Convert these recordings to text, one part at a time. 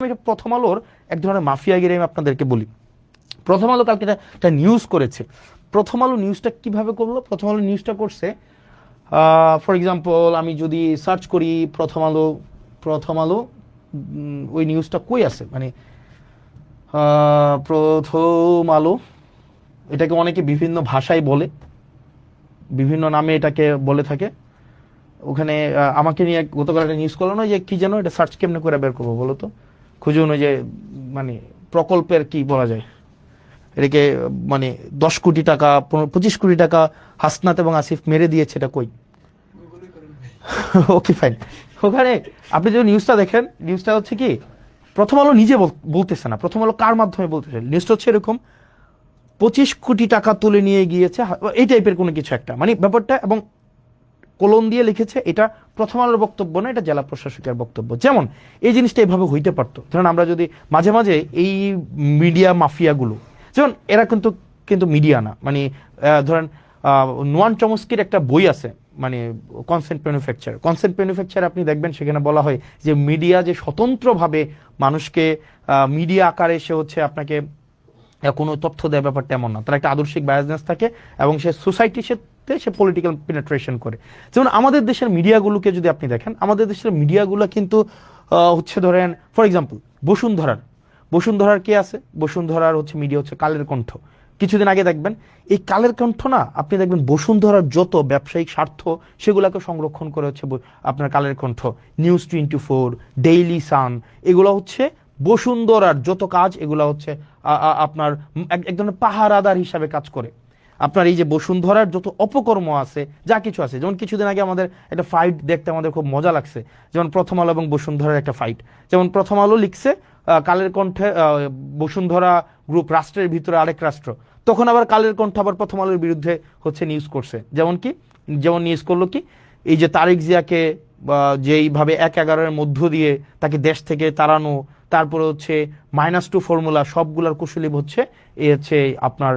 আমি প্রথম আলোর এক ধরনের মাফিয়াগিরি আমি আপনাদেরকে বলি। প্রথম আলো কালকে একটা নিউজ করেছে। প্রথম আলো নিউজটা কিভাবে করলো? প্রথম আলো নিউজটা করছে, ফর এক্সাম্পল আমি যদি সার্চ করি প্রথম আলো, প্রথম আলো ওই নিউজটা কই আছে, মানে প্রথম আলো, এটাকে অনেকে বিভিন্ন ভাষায় বলে, বিভিন্ন নামে এটাকে বলে থাকে। ওখানে আমাকে নিয়ে গতকাল একটা নিউজ করলো না, যে কি যেন, এটা সার্চ কেমনে করে বের করবো বলো তো, খুঁজুন। ওই যে মানে প্রকল্পের কি বলা যায় এটাকে, মানে 10 কোটি টাকা 25 কোটি টাকা হাসনাত এবং আসিফ মেরে দিয়েছে, এটা কই? Okay fine. ওখানে আপনি যদি নিউজটা দেখেন, নিউজটা হচ্ছে কি, প্রথম আলো নিজে বলতেছে না, প্রথম আলো কার মাধ্যমে বলতেছে, নিউজটা হচ্ছে এরকম, 25 কোটি টাকা তুলে নিয়ে গিয়েছে, এই টাইপের কোনো কিছু একটা, মানে ব্যাপারটা, এবং কলম দিয়ে লিখেছে এটা প্রথম আলোর বক্তব্য না, এটা জেলা প্রশাসকের বক্তব্য। যেমন এই জিনিসটা এভাবে হইতে পারতো। ধরেন আমরা যদি মাঝে মাঝে এই মিডিয়া মাফিয়াগুলো, যেমন এরা কিন্তু কিন্তু মিডিয়া না, মানে ধরেন নোয়ান চমস্কির একটা বই আছে, মানে কনসেন্ট ম্যানুফ্যাকচার। কনসেন্ট ম্যানুফ্যাকচার আপনি দেখবেন, সেখানে বলা হয় যে মিডিয়া যে স্বতন্ত্রভাবে মানুষকে মিডিয়া আকারে সে হচ্ছে আপনাকে কোনো তথ্য দেয়, ব্যাপারটা এমন না। তার একটা আদর্শিক বায়াসনেস থাকে এবং সে সোসাইটির সাথে সে পলিটিক্যাল পেনিট্রেশন করে। যেমন আমাদের দেশের মিডিয়াগুলোকে যদি আপনি দেখেন, আমাদের দেশের মিডিয়াগুলো কিন্তু হচ্ছে ধরেন ফর এক্সাম্পল বসুন্ধরার কে আছে, বসুন্ধরার হচ্ছে মিডিয়া হচ্ছে কালের কণ্ঠ। কিছুদিন আগে দেখবেন এই কালের কণ্ঠ না, আপনি দেখবেন বসুন্ধরার যত ব্যবসায়িক স্বার্থ সেগুলোকে সংরক্ষণ করে হচ্ছে আপনার Kaler Kantho, news 24, Daily Sun, এগুলো হচ্ছে বসুন্ধরার যত কাজ, এগুলো হচ্ছে আপনার এক ধরনের পাহারাদার হিসাবে কাজ করে। আপনার এই যে বসুন্ধরার যত অপকর্ম আছে, যা কিছু আছে, যেমন কিছুদিন আগে আমাদের একটা ফাইট দেখতে আমাদের খুব মজা লাগছে, যেমন প্রথম আলো এবং বসুন্ধরার একটা ফাইট। যেমন প্রথম আলো লিখছে কালের কণ্ঠে বসুন্ধরা গ্রুপ রাষ্ট্রের ভিতরে আরেক রাষ্ট্র, তখন আবার কালের কণ্ঠ আবার প্রথম আলোর বিরুদ্ধে হচ্ছে নিউজ করছে। যেমন নিউজ করলো কি, এই যে তারেক জিয়াকে যেইভাবে 1/11 মধ্য দিয়ে তাকে দেশ থেকে তাড়ানো, তারপরে হচ্ছে -2 ফর্মুলা, সবগুলার কুশলী হচ্ছে এই হচ্ছে আপনার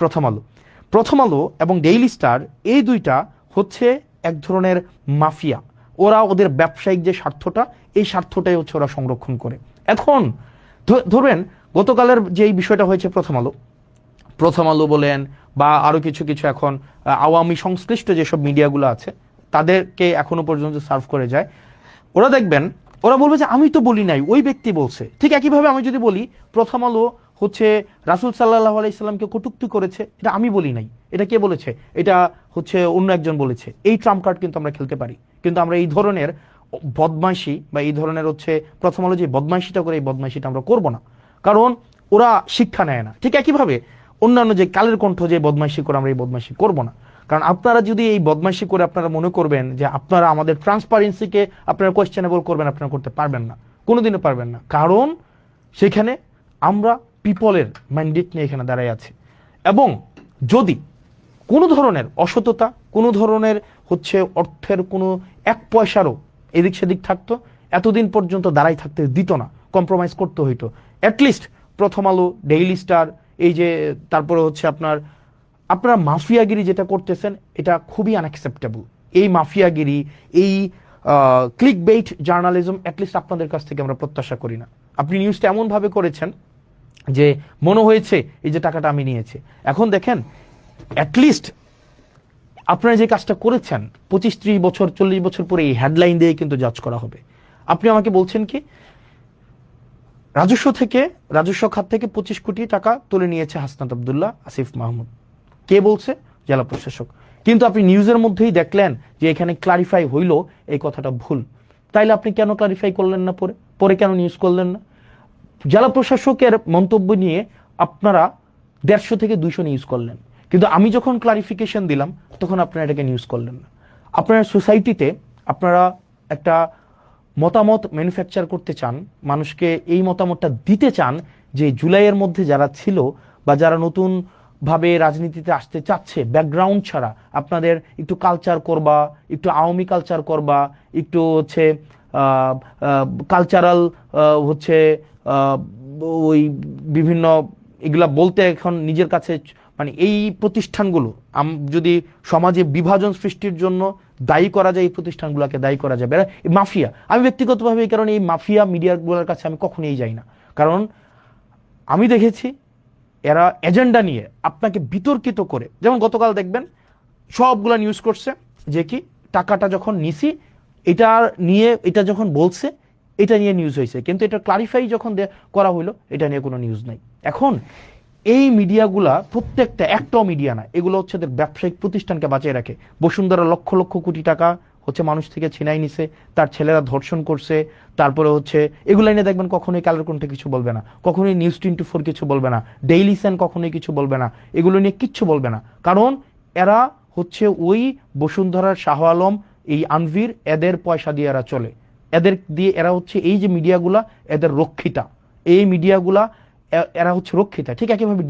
প্রথম আলো এবং ডেইলি স্টার, এই দুইটা হচ্ছে এক ধরনের মাফিয়া। ওরা ওদের ব্যবসায়িক যে স্বার্থটা, এই স্বার্থটাই হচ্ছে ওরা সংরক্ষণ করে। এখন ধরবেন গতকালের যে এই বিষয়টা হয়েছে, প্রথম আলো বলেন বা আরো কিছু কিছু এখন আওয়ামী সংশ্লিষ্ট যেসব মিডিয়াগুলো আছে, তাদেরকে এখনো পর্যন্ত সার্ভ করে যায়। ওরা দেখবেন, ওরা বলবে যে আমি তো বলি নাই, ওই ব্যক্তি বলছে। ঠিক একইভাবে আমি যদি বলি প্রথম আলো হচ্ছে রাসূল সাল্লাল্লাহু আলাইহি সাল্লামকে কটূক্তি করেছে, এটা আমি বলি নাই, এটা কে বলেছে? এটা হচ্ছে অন্য একজন বলেছে। এই ট্রাম্প কার্ড কিন্তু আমরা খেলতে পারি, কিন্তু আমরা এই ধরনের বদমাইশি বা এই ধরনের হচ্ছে প্রথম আলো যে বদমাইশিটা করে, এই বদমাইশিটা আমরা করব না, কারণ ওরা শিক্ষা নেয় না। ঠিক একইভাবে অন্যান্য যে কালের কণ্ঠ যে বদমাইশি করে, আমরা এই বদমাইশি করব না। কারণ আপনারা যদি এই বদমাইশি করে আপনারা মনে করবেন যে আপনারা আমাদের ট্রান্সপারেন্সিকে আপনারা কোয়েশ্চেনেবল করবেন, আপনারা করতে পারবেন না, কোনোদিনও পারবেন না। কারণ সেখানে আমরা পিপলের ম্যান্ডেট নিয়ে এখানে দাঁড়াই আছি, এবং যদি কোনো ধরনের অসততা, কোনো ধরনের হচ্ছে অর্থের কোনো 1 পয়সারও এদিক সেদিক থাকতো, এতদিন পর্যন্ত দাঁড়াই থাকতে দিত না, কম্প্রোমাইজ করতে হইতো। অ্যাটলিস্ট প্রথম আলো, ডেইলি স্টার, এই যে তারপরে হচ্ছে আপনারা মাফিয়াগিরি যেটা করতেছেন, এটা খুবই আনঅ্যাকসেপ্টেবল। এই মাফিয়াগিরি, এই ক্লিক বেইট জার্নালিজম অ্যাটলিস্ট আপনাদের কাছ থেকে আমরা প্রত্যাশা করি না। আপনি নিউজটা এমনভাবে করেছেন যে মনে হয়েছে এই যে টাকাটা আমি নিয়েছি। এখন দেখেন, অ্যাটলিস্ট আপনারা যে কাজটা করেছেন 25-30 বছর 40 বছর পরে এই হেডলাইন দিয়ে কিন্তু জাজ করা হবে। আপনি আমাকে বলছেন কি, রাজস্ব খাত থেকে 25 কোটি টাকা তুলে নিয়েছে হাসনাত আব্দুল্লাহ, আসিফ মাহমুদ। কে বলছে? জেলা প্রশাসক। কিন্তু আপনি নিউজের মধ্যেই দেখলেন যে এখানে ক্লারিফাই হইল এই কথাটা ভুল। তাইলে আপনি কেন ক্লারিফাই করলেন না, পরে কেন নিউজ করলেন না? জেলা প্রশাসকের মন্তব্য নিয়ে আপনারা 150 থেকে 200 নিউজ করলেন, কিন্তু আমি যখন ক্লারিফিকেশন দিলাম তখন আপনারা এটাকে নিউজ করলেন না। আপনারা সোসাইটিতে আপনারা একটা মতামত ম্যানুফ্যাকচার করতে চান, মানুষকে এই মতামতটা দিতে চান যে জুলাইয়ের মধ্যে যারা ছিল বা যারা নতুন ভাবে রাজনীতিতে আসতে চাচ্ছে, ব্যাকগ্রাউন্ড ছাড়া, আপনাদের একটু কালচার করবা, একটু আওয়ামী কালচার করবা, একটু হচ্ছে কালচারাল হচ্ছে ওই বিভিন্ন এগুলা বলতে এখন নিজের কাছে মানে এই প্রতিষ্ঠানগুলো যদি সমাজে বিভাজন সৃষ্টির জন্য দায়ী করা যায়, এই প্রতিষ্ঠানগুলোকে দায়ী করা যাবে। মাফিয়া, আমি ব্যক্তিগতভাবে এই কারণে এই মাফিয়া মিডিয়াগুলোর কাছে আমি কখনোই যাই না, কারণ আমি দেখেছি এরা এজেন্ডা নিয়ে আপনাকে বিতর্কিত করে, যেমন গতকাল দেখবেন সবগুলা নিউজ করছে যে কি টাকাটা যখন নিছি এটা নিয়ে, এটা যখন বলছে এটা নিয়ে নিউজ হয়েছে, কিন্তু এটা ক্লারিফাই যখন করা হইলো এটা নিয়ে কোনো নিউজ নাই। এখন এই মিডিয়াগুলা প্রত্যেকটা, একটাও মিডিয়া না, এগুলো হচ্ছে ব্যবসায়িক প্রতিষ্ঠানকে বাঁচিয়ে রাখে। বসুন্ধরা লক্ষ লক্ষ কোটি টাকা হচ্ছে মানুষ থেকে ছিনাই নিছে, তার ছেলেরা ধর্ষণ করছে, তারপরে হচ্ছে এগুলো নিয়ে দেখবেন কখনোই কালের কণ্ঠে কিছু বলবে না, কখনোই নিউজ 24 কিছু বলবে না, ডেইলি সান কখনোই কিছু বলবে না, এগুলো নিয়ে কিচ্ছু বলবে না, কারণ এরা হচ্ছে ওই বসুন্ধরার শাহ আলম, এই আনভির, এদের পয়সা দিয়ে এরা চলে, এদের দিয়ে এরা হচ্ছে এই যে মিডিয়াগুলা এদের রক্ষিতা, এই মিডিয়াগুলা এরা হচ্ছে রক্ষিতা। ঠিক একইভাবে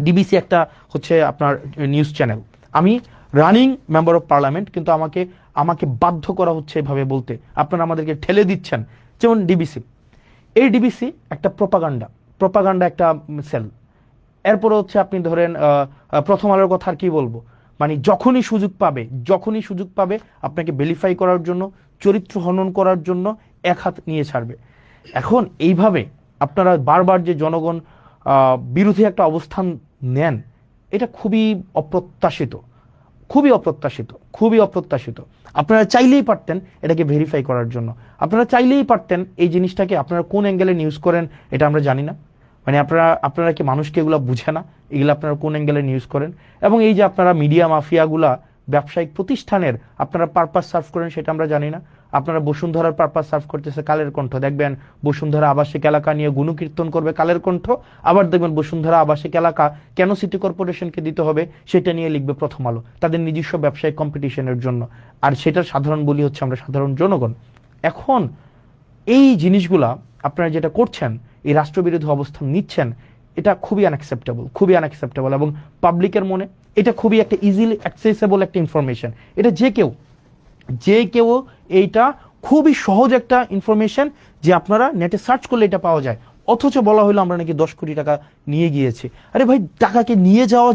ডিবিসি একটা হচ্ছে আপনার নিউজ চ্যানেল, আমি রানিং মেম্বার অফ পার্লামেন্ট, কিন্তু আমাকে বাধ্য করা হচ্ছে এভাবে বলতে, আপনারা আমাদেরকে ঠেলে দিচ্ছেন। যেমন এই ডিবিসি একটা প্রপাগান্ডা একটা সেল। এরপরে হচ্ছে আপনি ধরেন প্রথম আলোর কথা আর কি বলবো, মানে যখনই সুযোগ পাবে আপনাকে ভেরিফাই করার জন্য, চরিত্র হনন করার জন্য এক হাত নিয়ে ছাড়বে। এখন এইভাবে আপনারা বারবার যে জনগণ বিরোধী একটা অবস্থান নেন, এটা খুবই অপ্রত্যাশিত। আপনারা চাইলেই পারতেন এটাকে ভেরিফাই করার জন্য, আপনারা চাইলেই পারতেন এই জিনিসটাকে, আপনারা কোন অ্যাঙ্গেলে নিউজ করেন এটা আমরা জানি না, মানে আপনারা কি মানুষকে এগুলো বুঝে না, এগুলো আপনারা কোন অ্যাঙ্গেলে নিউজ করেন। এবং এই যে আপনারা মিডিয়া মাফিয়াগুলা ব্যবসায়িক প্রতিষ্ঠানের আপনারা পারপাস সার্ভ করেন সেটা আমরা জানি না। আপনারা বসুন্ধরার পারপাস সার্ভ করতেছে কালের কণ্ঠ, দেখবেন বসুন্ধরা আবাসিক এলাকা নিয়ে গুণকীর্তন করবে কালের কণ্ঠ, আবার দেখবেন বসুন্ধরা আবাসিক এলাকা কেন সিটি কর্পোরেশনকে দিতে হবে সেটা নিয়ে লিখবে প্রথম আলো, তাদের নিজস্ব ব্যবসায়িক কম্পিটিশনের জন্য, আর সেটার সাধারণ বলি হচ্ছে আমরা সাধারণ জনগণ। এখন এই জিনিসগুলা আপনারা যেটা করছেন, এই রাষ্ট্রবিরোধী অবস্থান নিচ্ছেন, এটা খুবই আনঅ্যাকসেপ্টেবল এবং পাবলিকের মনে এটা খুবই একটা ইজিলি অ্যাক্সেসেবল একটা ইনফরমেশন। এটা যে কেউ এইটা খুবই সহজ একটা ইনফরমেশন যে আপনারা নেটে সার্চ করলে এটা পাওয়া যায়, অথচ বলা হলো আমরা নাকি 10 কোটি টাকা নিয়ে গিয়েছি। আরে ভাই, টাকাকে নিয়ে যাওয়া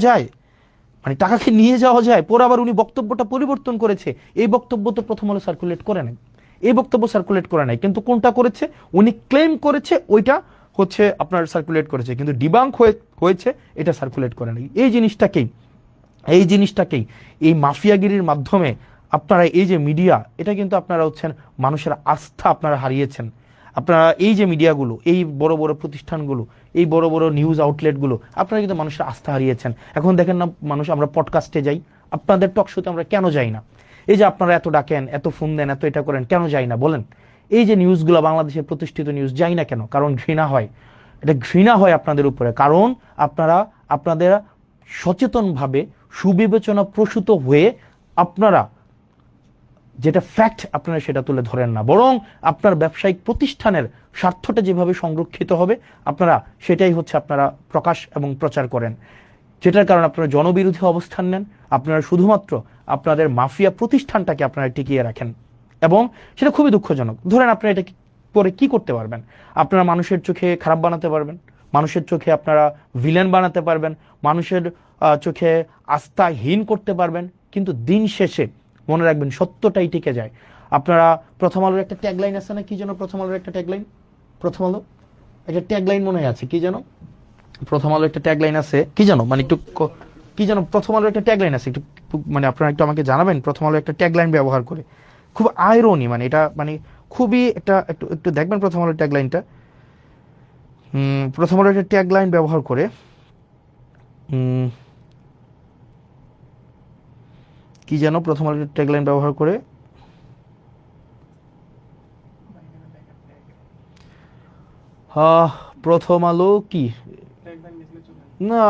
যায়, পরে আবার উনি বক্তব্যটা পরিবর্তন করেছে, এই বক্তব্য তো প্রথম আলো সার্কুলেট করে নাই, কিন্তু কোনটা করেছে, উনি ক্লেম করেছে ওইটা হচ্ছে আপনার সার্কুলেট করেছে, কিন্তু ডিবাঙ্ক হয়েছে এটা সার্কুলেট করে নাই। এই জিনিসটাকেই এই মাফিয়াগিরির মাধ্যমে আপনারা এই যে মিডিয়া, এটা কিন্তু আপনারা হচ্ছেন মানুষের আস্থা আপনারা হারিয়েছেন। আপনারা এই যে মিডিয়াগুলো, এই বড় বড় প্রতিষ্ঠানগুলো, এই বড় বড় নিউজ আউটলেটগুলো, আপনারা কিন্তু মানুষের আস্থা হারিয়েছেন। এখন দেখেন না মানুষ, আমরা পডকাস্টে যাই, আপনাদের টক শোতে আমরা কেন যাই না? এই যে আপনারা এত ডাকেন, এত ফোন দেন, এত এটা করেন, কেন যাই না বলেন? এই যে নিউজগুলো, বাংলাদেশের প্রতিষ্ঠিত নিউজ, যাই না কেন? কারণ ঘৃণা হয় আপনাদের উপরে, কারণ আপনাদের সচেতনভাবে সুবিবেচনা প্রসূত হয়ে আপনারা যেটা ফ্যাক্ট আপনারা সেটা তুলে ধরেন না, বরং আপনার ব্যবসায়িক প্রতিষ্ঠানের স্বার্থটা যেভাবে সংরক্ষিত হবে আপনারা সেটাই হচ্ছে আপনারা প্রকাশ এবং প্রচার করেন, যেটার কারণে আপনারা জনবিরোধী অবস্থান নেন। আপনারা শুধুমাত্র আপনাদের মাফিয়া প্রতিষ্ঠানটাকে আপনারা টিকিয়ে রাখেন, এবং সেটা খুবই দুঃখজনক। ধরেন আপনারা এটা পরে কি করতে পারবেন? আপনারা মানুষের চোখে খারাপ বানাতে পারবেন, মানুষের চোখে আপনারা ভিলেন বানাতে পারবেন, মানুষের চোখে আস্থাহীন করতে পারবেন, কিন্তু দিন শেষে মনে রাখবেন সত্যটাই টিকে যায়। আপনারা প্রথম আলোর একটা ট্যাগলাইন আছে না, কি যেন? প্রথম আলোর একটা ট্যাগলাইন মনে আছে, কি যেন? প্রথম আলোর একটা ট্যাগলাইন আছে, কি যেন? মানে একটু কি যেন প্রথম আলোর একটা ট্যাগলাইন আছে, একটু মানে আপনারা একটু আমাকে জানাবেন। প্রথম আলো একটা ট্যাগলাইন ব্যবহার করে, খুব আয়রনি, মানে এটা মানে খুবই একটু দেখবেন প্রথম আলোর ট্যাগলাইনটা। প্রথম আলোর একটা ট্যাগলাইন ব্যবহার করে, কি যেন প্রথম আলো ট্যাগলাইন ব্যবহার করে, প্রথম আলো কি না,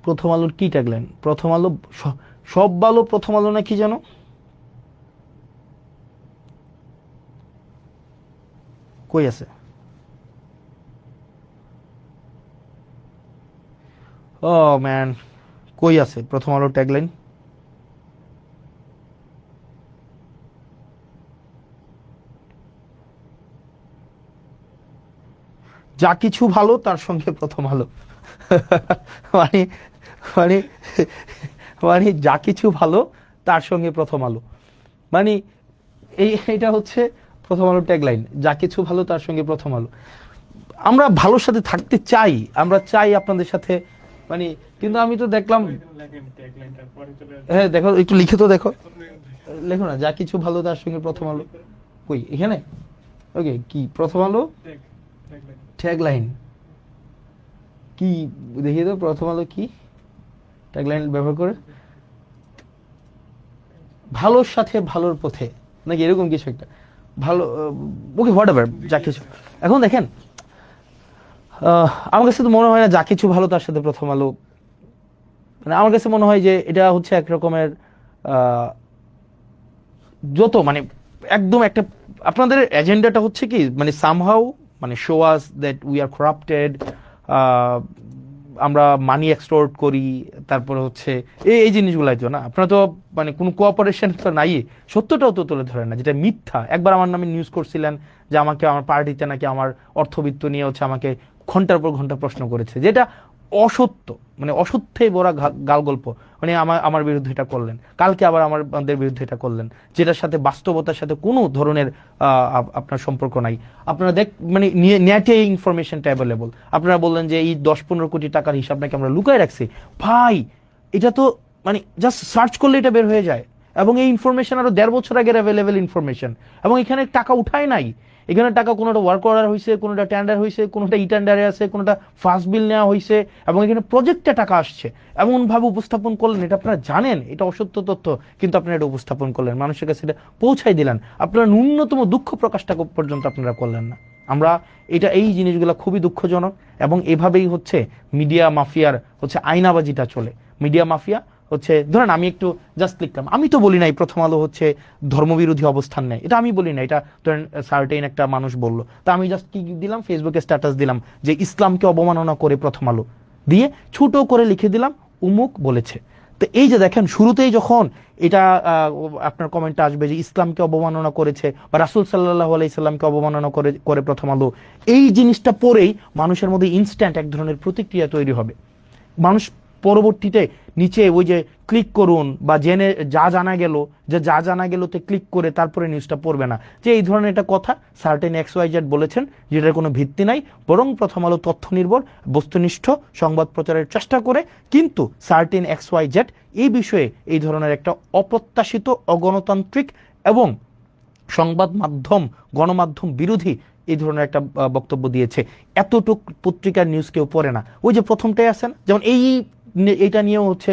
প্রথম আলোর কি ট্যাগলাইন? প্রথম আলো সব ভালো, প্রথম আলো না কি যেন, কই আছে? ও ম্যান, কই আছে প্রথম আলোর ট্যাগলাইন? যা কিছু ভালো তার সঙ্গে প্রথম আলো। মানে মানে মানে যা কিছু ভালো তার সঙ্গে প্রথম আলো, মানে এটা হচ্ছে প্রথম আলো ট্যাগলাইন, যা কিছু ভালো তার সঙ্গে প্রথম আলো। আমরা ভালোর সাথে থাকতে চাই, আমরা চাই আপনাদের সাথে, মানে কিন্তু আমি তো দেখলাম, হ্যাঁ দেখো একটু লিখে তো দেখো, লেখো না যা কিছু ভালো তার সঙ্গে প্রথম আলো, কই এখানে, ওকে কি প্রথম আলো ট্যাগলাইন কি দেখিয়ে দাও, প্রথম আলো কি ট্যাগলাইন ব্যবহার করে, ভালোর সাথে ভালোর পথে নাকি এরকম কিছু একটা, ভালো ওকে হোয়াট এভার যা কিছু। এখন দেখেন আমার কাছে তো মনে হয় না যা কিছু ভালো তার সাথে প্রথম আলো, মানে আমার কাছে মনে হয় যে এটা হচ্ছে এক রকমের যত মানে একদম একটা, আপনাদের এজেন্ডাটা হচ্ছে কি মানে সামহাউ মানে show us that we are corrupted, আমরা মানি এক্সটোর্ট করি, তারপরে হচ্ছে এই জিনিসগুলাই তো না, আপনারা তো মানে কোনো কোঅপারেশন তো নাই, সত্যটাও তো তুলে ধরেন না, যেটা মিথ্যা। একবার আমার নামে নিউজ করছিলেন যে আমাকে আমার পার্টিতে নাকি আমার অর্থবিত্ত নিয়ে হচ্ছে আমাকে ঘন্টার পর ঘন্টা প্রশ্ন করেছে, যেটা অসত্য, মানে অসত্যে বড় গাল গল্প, মানে আমার বিরুদ্ধে এটা করলেন, কালকে আবার আমাদের বিরুদ্ধে এটা করলেন, যেটার সাথে বাস্তবতার সাথে কোনো ধরনের আপনার সম্পর্ক নাই। আপনারা মানে নেটে ইনফরমেশনটা অ্যাভেলেবল, আপনারা বললেন যে এই 10-15 কোটি টাকার হিসাব নাকি আমরা লুকায় রাখছি। ভাই এটা তো মানে জাস্ট সার্চ করলে এটা বের হয়ে যায়, এবং এই ইনফরমেশন আরো 1.5 বছর আগের অ্যাভেলেবেল ইনফরমেশন, এবং এখানে টাকা উঠায় নাই, এখানে টাকা কোনোটা ওয়ার্ক অর্ডার হয়েছে, কোনোটা টেন্ডার হয়েছে, কোনোটা ই টেন্ডারে আছে, কোনোটা ফার্স্ট বিল নেওয়া হয়েছে, এবং এখানে প্রজেক্টে টাকা আসছে, এমন ভাবে উপস্থাপন করলেন, এটা আপনারা জানেন এটা অসত্য তথ্য, কিন্তু আপনারা এটা উপস্থাপন করলেন, মানুষের কাছে এটা পৌঁছাই দিলেন, আপনারা ন্যূনতম দুঃখ প্রকাশটা পর্যন্ত আপনারা করলেন না। আমরা এই জিনিসগুলো খুবই দুঃখজনক, এবং এভাবেই হচ্ছে মিডিয়া মাফিয়ার হচ্ছে আয়নাবাজিটা চলে। মিডিয়া মাফিয়া হচ্ছে, ধরেন আমি একটু জাস্ট লিখলাম, আমি তো বলি নাই প্রথম আলো হচ্ছে ধর্মবিরোধী অবস্থান নেয়, এটা আমি বলি না, এটা ধরেন সার্টেইন একটা মানুষ বললো, তা আমি জাস্ট কি দিলাম, ফেসবুকে স্ট্যাটাস দিলাম যে ইসলামকে অবমাননা করে প্রথম আলো দিয়ে ছোট করে লিখে দিলাম উমুক বলেছে। তো এই যে দেখেন শুরুতেই যখন এটা আপনার কমেন্টটা আসবে যে ইসলামকে অবমাননা করেছে বা রাসূল সাল্লাল্লাহু আলাইহি সাল্লামকে অবমাননা করে প্রথম আলো, এই জিনিসটা পরেই মানুষের মধ্যে ইনস্ট্যান্ট এক ধরনের প্রতিক্রিয়া তৈরি হবে। মানুষ পরবর্তীতে নিচে ওই যে ক্লিক করুন বা জেনে যা জানা গেল তে ক্লিক করে তারপরে নিউজটা পড়বে না, যে এই ধরনের একটা কথা সার্টেন XYZ বলেছেন, যেটার কোনো ভিত্তি নাই, বরং প্রথম আলো তথ্য নির্ভর বস্তুনিষ্ঠ সংবাদ প্রচারের চেষ্টা করে, কিন্তু সার্টেন XYZ এই বিষয়ে এই ধরনের একটা অপ্রত্যাশিত, অগণতান্ত্রিক এবং সংবাদ মাধ্যম গণমাধ্যম বিরোধী এই ধরনের একটা বক্তব্য দিয়েছে। এতটুক পত্রিকার নিউজ কেউ পড়ে না। ওই যে প্রথমটাই আছে না, যেমন এইটা নিয়েও হচ্ছে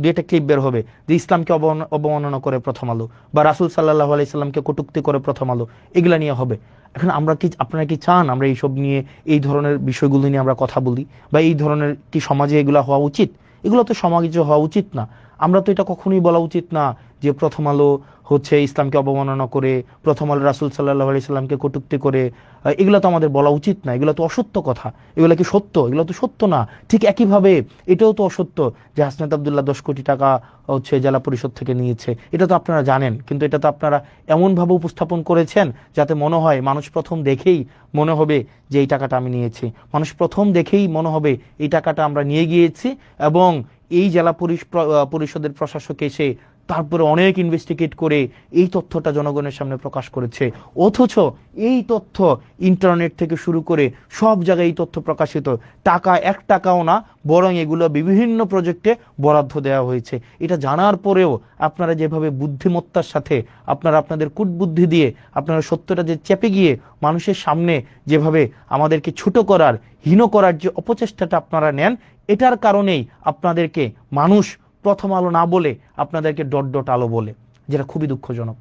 দুইটা ক্লিপ বের হবে যে ইসলামকে অবমাননা করে প্রথম আলো, বা রাসূল সাল্লাল্লাহু আলাইহি সাল্লামকে কটূক্তি করে প্রথম আলো, এগুলা নিয়ে হবে। এখন আপনারা কি চান আমরা এইসব নিয়ে, এই ধরনের বিষয়গুলো নিয়ে আমরা কথা বলি, বা এই ধরনের কি সমাজে এগুলা হওয়া উচিত? এগুলো তো সমাজে হওয়া উচিত না। আমরা তো এটা কখনোই বলা উচিত না যে প্রথম আলো হচ্ছে ইসলামকে অবমাননা করে, প্রথম আলো রাসূল সাল্লাল্লাহু আলাইহি সাল্লামকে কটূক্তি করে, এগুলো তো আমাদের বলা উচিত না, এগুলো তো অসত্য কথা। এগুলো কি সত্য? এগুলো তো সত্য না। ঠিক একইভাবে এটাও তো অসত্য যে হাসনাত আব্দুল্লাহ 10 কোটি টাকা হচ্ছে জেলা পরিষদ থেকে নিয়েছে, এটা তো আপনারা জানেন, কিন্তু এটা তো আপনারা এমনভাবে উপস্থাপন করেছেন যাতে মনে হয়, মানুষ প্রথম দেখেই মনে হবে যে এই টাকাটা আমি নিয়েছি, মানুষ প্রথম দেখেই মনে হবে এই টাকাটা আমরা নিয়ে গিয়েছি, এবং এই জেলা পরিষদের প্রশাসক এসে তারপরে অনেক ইনভেস্টিগেট করে এই তথ্যটা জনগণের সামনে প্রকাশ করেছে। অথচ এই তথ্য ইন্টারনেট থেকে শুরু করে সব জায়গায় এই তথ্য প্রকাশিত, টাকা 1 টাকাও না, বরং এগুলো বিভিন্ন প্রজেক্টে বরাদ্দ দেওয়া হয়েছে। এটা জানার পরেও আপনারা যেভাবে বুদ্ধিমত্তার সাথে আপনাদের কূটবুদ্ধি দিয়ে আপনারা সত্যটা যে চেপে গিয়ে মানুষের সামনে যেভাবে আমাদেরকে ছোট করার, হীন করার যে অপচেষ্টাটা আপনারা নেন, এটার কারণেই আপনাদেরকে মানুষ প্রথম আলো না বলে আপনাদেরকে ডট আলো বলে, যেটা খুবই দুঃখজনক।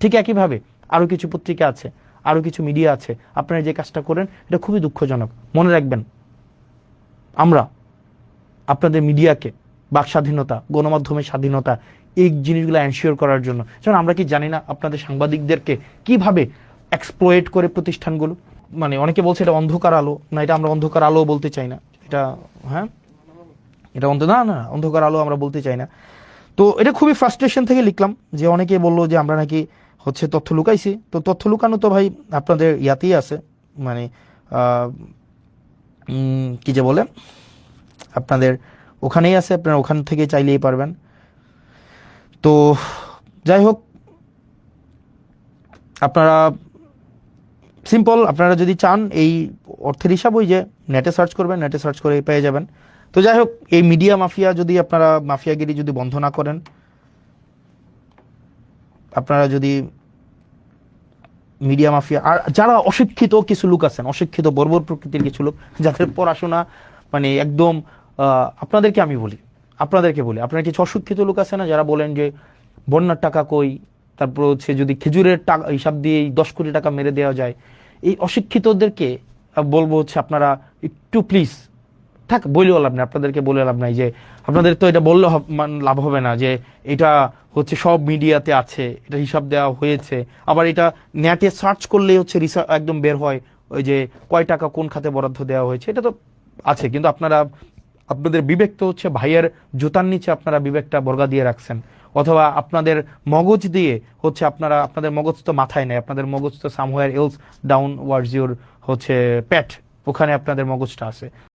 ঠিক একইভাবে আরো কিছু পত্রিকা আছে, আরো কিছু মিডিয়া আছে, আপনারা যে কাজটা করেন এটা খুবই দুঃখজনক। মনে রাখবেন, আমরা আপনাদের মিডিয়াকে বাক স্বাধীনতা, গণমাধ্যমের স্বাধীনতা, এই জিনিসগুলো এনশিওর করার জন্য, যেমন আমরা কি জানি না আপনাদের সাংবাদিকদেরকে কিভাবে এক্সপ্লয়েট করে প্রতিষ্ঠানগুলো, মানে অনেকে বলছে এটা অন্ধকার আলো, না এটা আমরা অন্ধকার আলো বলতে চাই না, এটা হ্যাঁ এটা না অন্ধকার আলো আমরা বলতে চাই না। তো এটা খুবই ফ্রাস্ট্রেশন থেকে লিখলাম, যে অনেকে বললো যে আমরা নাকি হচ্ছে তথ্য লুকাইছি। তো তথ্য লুকানো তো ভাই আপনাদের ইয়াতেই আছে, মানে কি যে বলে, আপনাদের ওখানেই আছে, আপনারা ওখান থেকে চাইলেই পারবেন। তো যাই হোক, আপনারা সিম্পল, আপনারা যদি চান এই অর্থের হিসাব ওই যে নেটে সার্চ করবেন, নেটে সার্চ করে পেয়ে যাবেন। তো যাই হোক, এই মিডিয়া মাফিয়া যদি আপনারা মাফিয়াগিরি যদি বন্ধ না করেন, আপনারা যদি মিডিয়া মাফিয়া আর যারা অশিক্ষিত কিছু লোক আছেন, অশিক্ষিত বর্বর প্রকৃতির কিছু লোক যাদের পড়াশোনা মানে একদম আপনাদেরকে আমি বলি, আপনাদেরকে বলি, আপনারা কিছু অশিক্ষিত লোক আছে না যারা বলেন যে বন্যার টাকা কই, তারপর হচ্ছে যদি খেজুরের টাকা হিসাব দিয়ে 10 কোটি টাকা মেরে দেওয়া যায়, এই অশিক্ষিতদেরকে বলবো হচ্ছে আপনারা একটু প্লিজ থাক, বলেও লাভ নাই, আপনাদেরকে বলে লাভ নাই যে আপনাদের তো এটা বললে লাভ হবে না যে এটা হচ্ছে সব মিডিয়াতে আছে, এটা হিসাব দেওয়া হয়েছে, আবার এটা নেটে সার্চ করলেই হচ্ছে রিসার্চ একদম বের হয় ওই যে কয় টাকা কোন খাতে বরাদ্দ দেওয়া হয়েছে, এটা তো আছে। কিন্তু আপনারা আপনাদের বিবেক তো হচ্ছে ভাইয়ের জুতার নিচে আপনারা বিবেকটা বর্গা দিয়ে রাখছেন, অথবা আপনাদের মগজ দিয়ে হচ্ছে আপনারা, আপনাদের মগজ তো মাথায় নেই, আপনাদের মগজ তো somewhere else down words your হচ্ছে প্যাট, ওখানে আপনাদের মগজটা আছে।